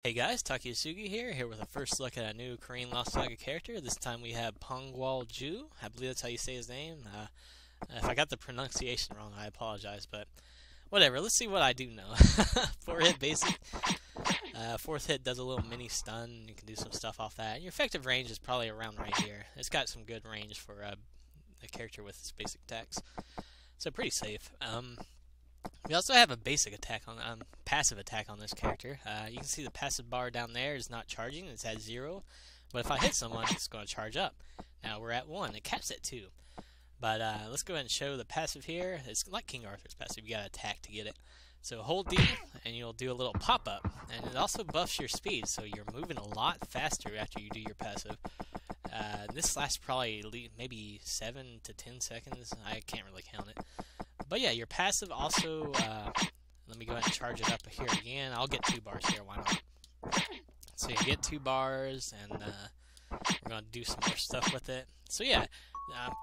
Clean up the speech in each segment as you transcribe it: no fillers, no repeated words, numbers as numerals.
Hey guys, TakuyaSugi here with a first look at a new Korean Lost Saga character. This time we have Pongwolju. I believe that's how you say his name. If I got the pronunciation wrong, I apologize, but whatever. Let's see what I do know. 4-hit basic. Fourth hit does a little mini stun. You can do some stuff off that. And your effective range is probably around right here. It's got some good range for a character with its basic attacks, so pretty safe. We also have a basic attack on passive attack on this character. You can see the passive bar down there is not charging; it's at 0. But if I hit someone, it's going to charge up. Now we're at 1. It caps at 2. But let's go ahead and show the passive here. It's like King Arthur's passive. You got to attack to get it. So hold D, and you'll do a little pop up, and it also buffs your speed, so you're moving a lot faster after you do your passive. This lasts probably maybe 7 to 10 seconds. I can't really count it. But yeah, your passive also, let me go ahead and charge it up here again. I'll get 2 bars here, why not? So you get 2 bars, and we're going to do some more stuff with it. So yeah,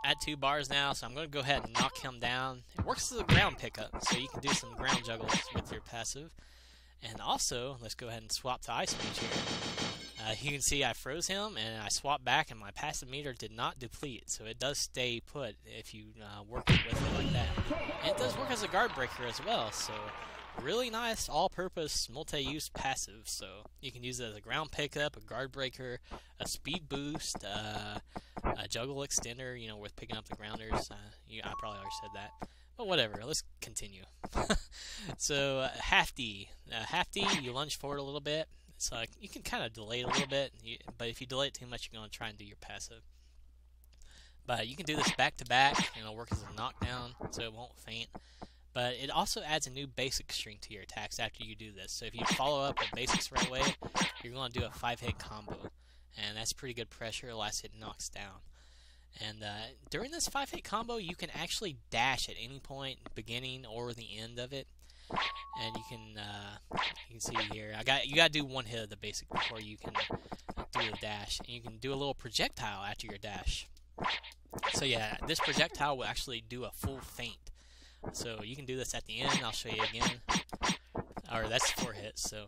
at 2 bars now, so I'm going to go ahead and knock him down. It works as a ground pickup, so you can do some ground juggles with your passive. And also, let's go ahead and swap to Ice Mage here. You can see I froze him, and I swapped back, and my passive meter did not deplete, so it does stay put if you work with it like that. And it does work as a guard breaker as well, so really nice all-purpose multi-use passive. So you can use it as a ground pickup, a guard breaker, a speed boost, a juggle extender, you know, with picking up the grounders. I probably already said that. But whatever, let's continue. So, half D. Half D, you lunge forward a little bit. So you can kind of delay it a little bit, but if you delay it too much, you're going to try and do your passive. But you can do this back to back, and it'll work as a knockdown, so it won't faint. But it also adds a new basic string to your attacks after you do this. So if you follow up with basics right away, you're going to do a 5-hit combo. And that's pretty good pressure. Last hit knocks down. And during this 5-hit combo, you can actually dash at any point, beginning or the end of it. And you can see here, you gotta do 1 hit of the basic before you can do the dash. And you can do a little projectile after your dash. So yeah, this projectile will actually do a full feint. So you can do this at the end. I'll show you again. Or that's 4 hits. So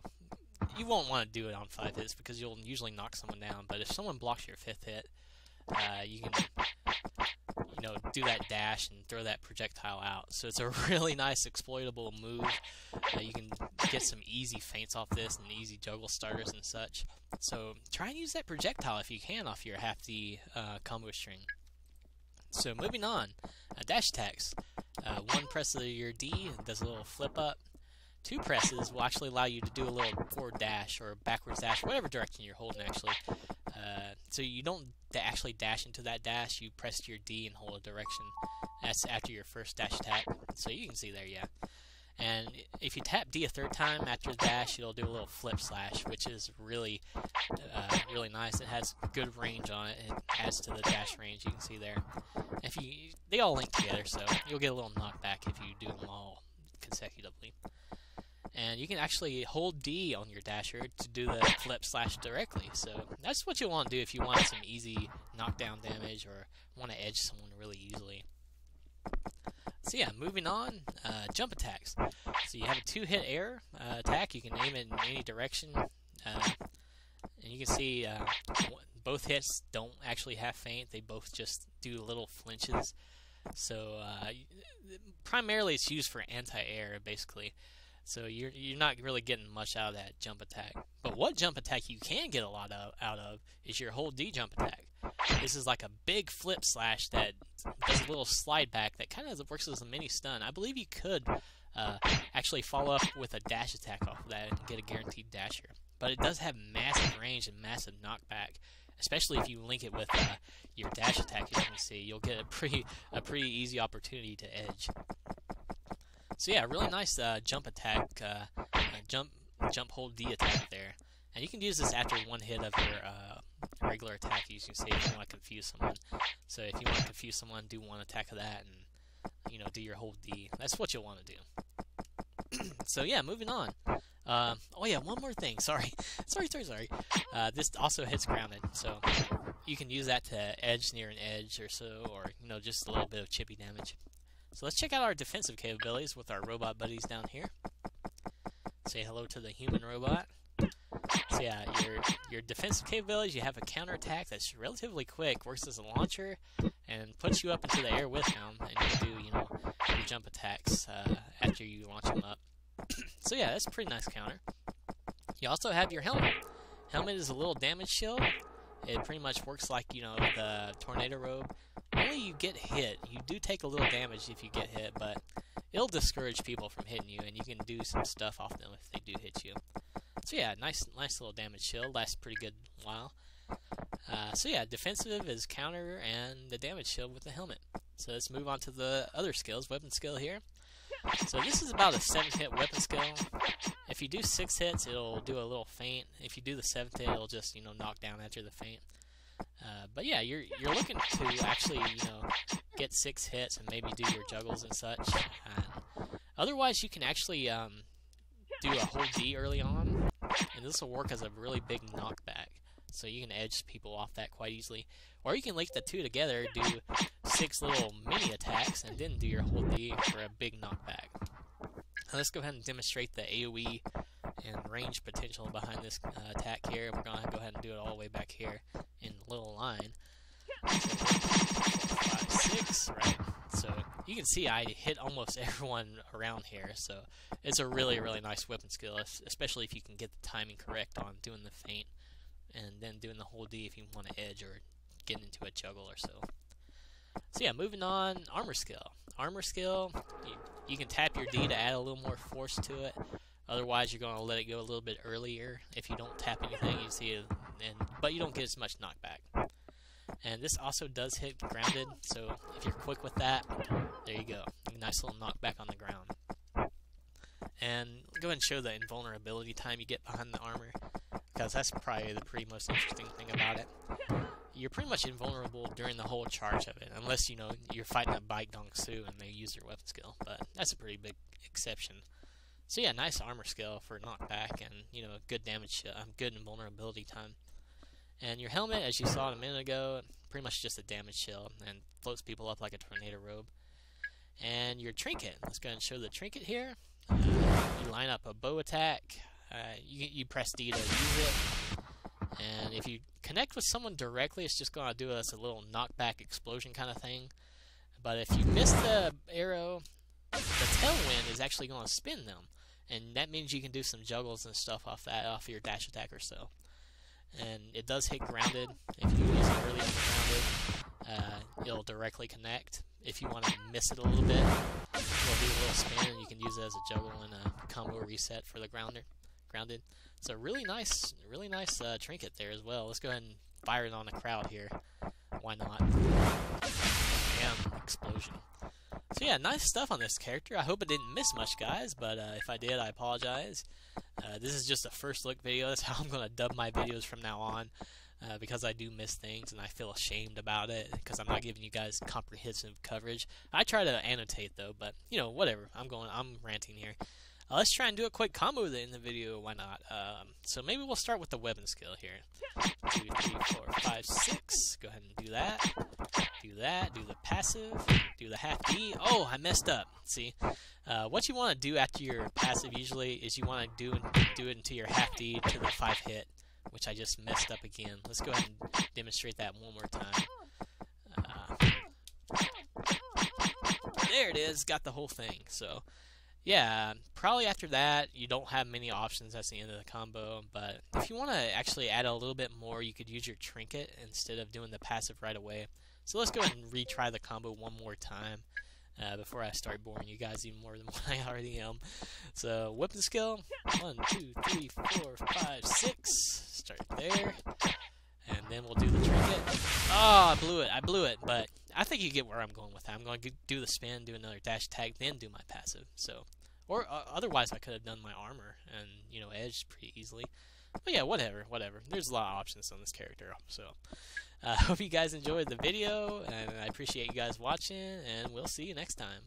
you won't want to do it on 5 hits because you'll usually knock someone down. But if someone blocks your 5th hit, you can, you know, do that dash and throw that projectile out. So it's a really nice exploitable move. You can get some easy feints off this and easy juggle starters and such. So try and use that projectile if you can off your half D combo string. So moving on, dash attacks. 1 press of your D does a little flip up. 2 presses will actually allow you to do a little forward dash or backwards dash, whatever direction you're holding actually. So you don't actually dash into that dash, you press your D and hold a direction. That's after your first dash attack. So you can see there, yeah. And if you tap D a 3rd time after the dash, it'll do a little flip slash, which is really, really nice. It has good range on it. It adds to the dash range, you can see there. They all link together, so you'll get a little knockback if you do them all consecutively. And you can actually hold D on your dasher to do the flip slash directly. So that's what you'll want to do if you want some easy knockdown damage or want to edge someone really easily. So yeah, moving on, jump attacks. So you have a 2-hit air attack. You can aim it in any direction. And you can see both hits don't actually have feint. They both just do little flinches. So primarily it's used for anti-air, basically. So you're not really getting much out of that jump attack. But what jump attack you can get a lot out of is your hold D jump attack. This is like a big flip slash that does a little slide back that kind of works as a mini stun. I believe you could actually follow up with a dash attack off of that and get a guaranteed dasher. But it does have massive range and massive knockback, especially if you link it with your dash attack. As you can see, you'll get a pretty easy opportunity to edge. So yeah, really nice jump attack, jump hold D attack there. And you can use this after 1 hit of your regular attack, as you can see, if you want to confuse someone. So if you want to confuse someone, do 1 attack of that and, you know, do your hold D. That's what you'll want to do. So yeah, moving on. Oh yeah, one more thing, sorry. Sorry. This also hits grounded, so you can use that to edge near an edge or so, or, you know, just a little bit of chippy damage. So let's check out our defensive capabilities with our robot buddies down here. Say hello to the human robot. So yeah, your defensive capabilities, you have a counterattack that's relatively quick, works as a launcher, and puts you up into the air with him, and you do, you know, your jump attacks after you launch him up. So yeah, that's a pretty nice counter. You also have your helmet. Helmet is a little damage shield. It pretty much works like, you know, the tornado robe. Only you get hit. You do take a little damage if you get hit, but it'll discourage people from hitting you, and you can do some stuff off them if they do hit you. So yeah, nice little damage shield. Lasts pretty good while. So yeah, defensive is counter and the damage shield with the helmet. So let's move on to the other skills. Weapon skill here. So this is about a 7-hit weapon skill. If you do 6 hits, it'll do a little feint. If you do the 7th hit, it'll just, you know, knock down after the feint. But yeah, you're looking to actually, you know, get 6 hits and maybe do your juggles and such. Otherwise, you can actually do a hold D early on, and this will work as a really big knockback. So you can edge people off that quite easily. Or you can link the two together, do 6 little mini attacks, and then do your hold D for a big knockback. Now let's go ahead and demonstrate the AoE and range potential behind this attack here. We're going to go ahead and do it all the way back here in the little line. So 5, 6, right? So you can see I hit almost everyone around here. So it's a really, really nice weapon skill, especially if you can get the timing correct on doing the feint and then doing the hold D if you want to edge or get into a juggle or so. So yeah, moving on, armor skill. Armor skill, you can tap your D to add a little more force to it. Otherwise, you're going to let it go a little bit earlier. If you don't tap anything, you see it, but you don't get as much knockback. And this also does hit grounded, so if you're quick with that, there you go. Nice little knockback on the ground. And go ahead and show the invulnerability time you get behind the armor, because that's probably the pretty most interesting thing about it. You're pretty much invulnerable during the whole charge of it, unless, you know, you're fighting a Bike Dong Su and they use their weapon skill, but that's a pretty big exception. So yeah, nice armor skill for knockback and, you know, good damage, good invulnerability time. And your helmet, as you saw a minute ago, pretty much just a damage shield and floats people up like a tornado robe. And your trinket, let's go ahead and show the trinket here. You line up a bow attack, you press D to use it, and if you connect with someone directly, it's just going to do us a little knockback explosion kind of thing. But if you miss the arrow, the tailwind is actually going to spin them, and that means you can do some juggles and stuff off your dash attack or so. And it does hit grounded. If you use it early on grounded, it'll directly connect. If you want to miss it a little bit, it'll do a little spin, and you can use it as a juggle and a combo reset for the grounded. So really nice trinket there as well. Let's go ahead and fire it on the crowd here. Why not? Bam, explosion. So yeah, nice stuff on this character. I hope I didn't miss much, guys, but if I did, I apologize. This is just a first look video. That's how I'm going to dub my videos from now on, because I do miss things and I feel ashamed about it because I'm not giving you guys comprehensive coverage. I try to annotate though, but you know, whatever. I'm ranting here. Let's try and do a quick combo in the video. Why not? So maybe we'll start with the weapon skill here. 2, 3, 4, 5, 6. Go ahead and do that. Do that. Do the passive. Do the half D. Oh, I messed up. See, what you want to do after your passive usually is you want to do it into your half D to the 5 hit, which I just messed up again. Let's go ahead and demonstrate that one more time. There it is. Got the whole thing. So. Yeah, probably after that, you don't have many options. That's the end of the combo. But if you want to actually add a little bit more, you could use your trinket instead of doing the passive right away. So let's go ahead and retry the combo one more time before I start boring you guys even more than what I already am. So weapon skill, 1, 2, 3, 4, 5, 6. Start there. And then we'll do the trinket. Oh, I blew it, but I think you get where I'm going with that. I'm going to do the spin, do another dash attack, then do my passive. So, or otherwise I could have done my armor and, you know, edged pretty easily. But yeah, whatever. There's a lot of options on this character. So, hope you guys enjoyed the video, and I appreciate you guys watching, and we'll see you next time.